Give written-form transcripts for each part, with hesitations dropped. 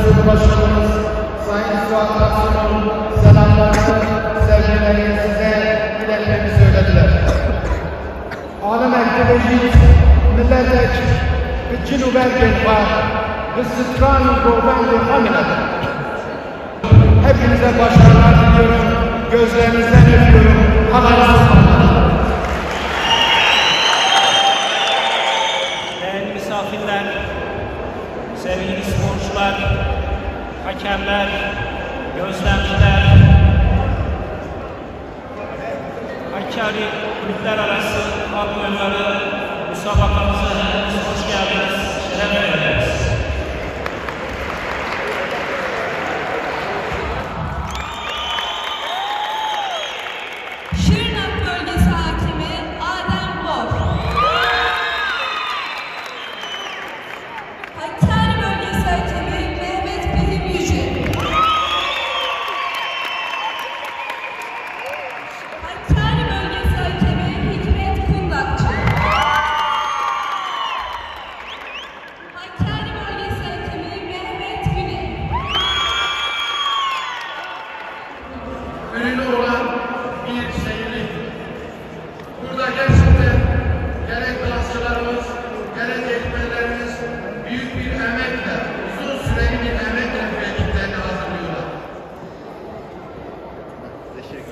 Adresleri Başkanımız Sayın Sosyal'ın selamlarını, sevgilerini size iletmemi söylediler. Alem ekoloji, milletek, için uberken var, ve sıtranı doğbayla hamilede. Hepinize başarılar diliyorum, gözlerinizden öpüyorum, haberiniz. Değerli misafirler, sevgili sporcular, hakemler, gözlemciler, Hakkari Kulüpler Arası halk oyunları müsabakamıza hoş geldiniz, şeref verdiniz.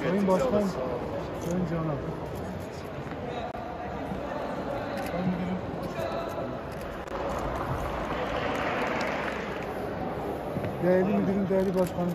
Sayın Başkan, Sayın Canan. Değerli müdürüm, değerli başkanım.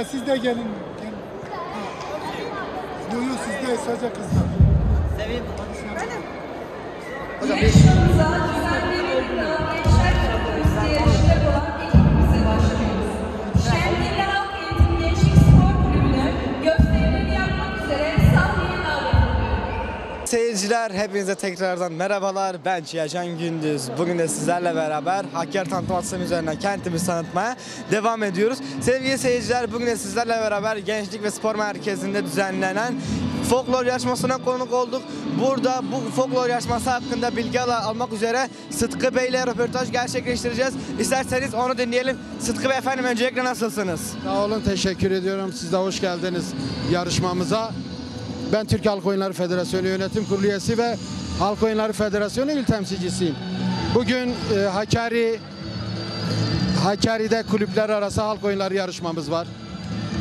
siz de gelin. Yok siz de sadece kızlar. Sevin. Yarışmamıza düzenli yolda gençler kapasitesi yarışacak olan ekibimize başlıyoruz. Şemdinli Halk Eğitim Gençlik Spor Kulübü'nün gösterilerini yapmak üzere sahneye davet ediyorum. Seyirciler hepinize tekrardan merhabalar. Ben Cihacan Gündüz. Bugün de sizlerle beraber Hakkari tanıtım üzerinden kentimizi tanıtmaya devam ediyoruz. Sevgili seyirciler, bugün de sizlerle beraber Gençlik ve Spor Merkezi'nde düzenlenen folklor yarışmasına konuk olduk. Burada bu folklor yarışması hakkında bilgi almak üzere Sıtkı Bey ile röportaj gerçekleştireceğiz. İsterseniz onu dinleyelim. Sıtkı Bey efendim, öncelikle nasılsınız? Sağ olun, teşekkür ediyorum. Siz de hoş geldiniz yarışmamıza. Ben Türk Halk Oyunları Federasyonu Yönetim Kurulu üyesi ve Halk Oyunları Federasyonu il temsilcisiyim. Bugün Hakkari'de kulüpler arası halk oyunları yarışmamız var.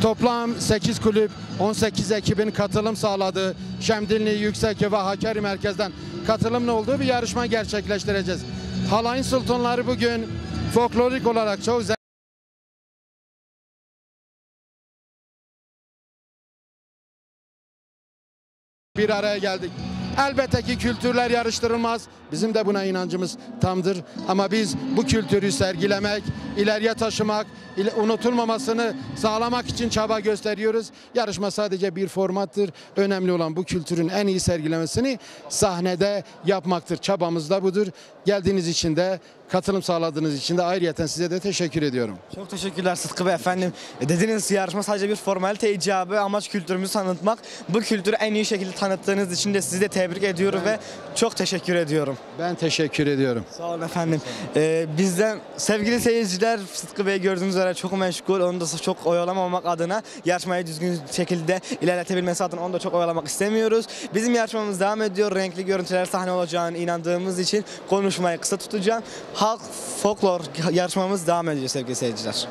Toplam 8 kulüp, 18 ekibin katılım sağladığı Şemdinli, Yüksekköy ve Hakkari merkezden katılımlı olduğu bir yarışma gerçekleştireceğiz. Halayın sultanları bugün folklorik olarak çok bir araya geldik. Elbette ki kültürler yarıştırılmaz. Bizim de buna inancımız tamdır. Ama biz bu kültürü sergilemek, ileriye taşımak, unutulmamasını sağlamak için çaba gösteriyoruz. Yarışma sadece bir formattır. Önemli olan bu kültürün en iyi sergilemesini sahnede yapmaktır. Çabamız da budur. Geldiğiniz için de, katılım sağladığınız için de ayrıyeten size de teşekkür ediyorum. Çok teşekkürler Sıtkı Bey efendim. Dediğiniz yarışma sadece bir formalite icabı, amaç kültürümüzü tanıtmak. Bu kültürü en iyi şekilde tanıttığınız için de sizi de tebrik ediyorum ve çok teşekkür ediyorum. Ben teşekkür ediyorum. Sağ olun efendim. Bizden sevgili seyirciler, Sıtkı Bey gördüğünüz üzere çok meşgul. Onu da çok oyalamamak adına, yarışmayı düzgün şekilde ilerletebilmesi adına onu da çok oyalamak istemiyoruz. Bizim yarışmamız devam ediyor. Renkli görüntüler sahne olacağını inandığımız için konuşmayı kısa tutacağım. Halk folklor yarışmamız devam ediyor sevgili seyirciler.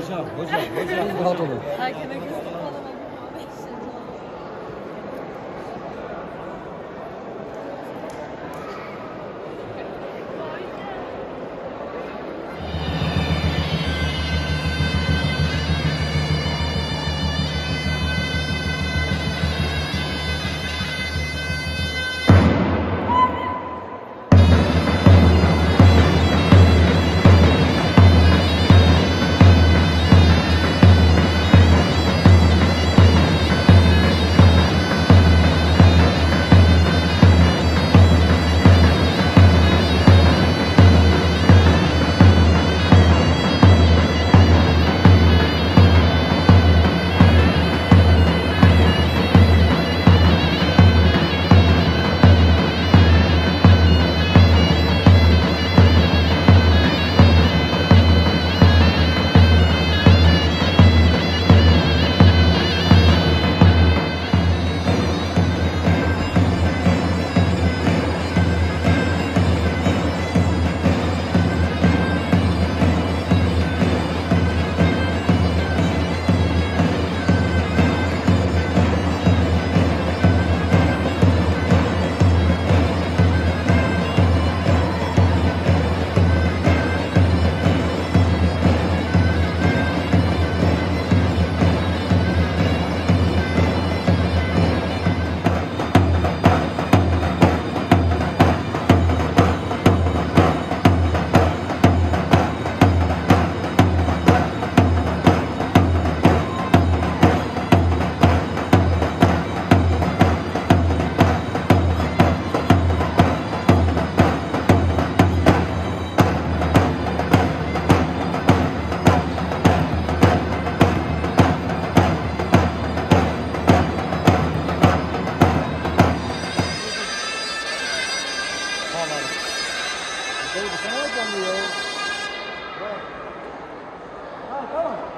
Hocam, rahat olun. Tamam.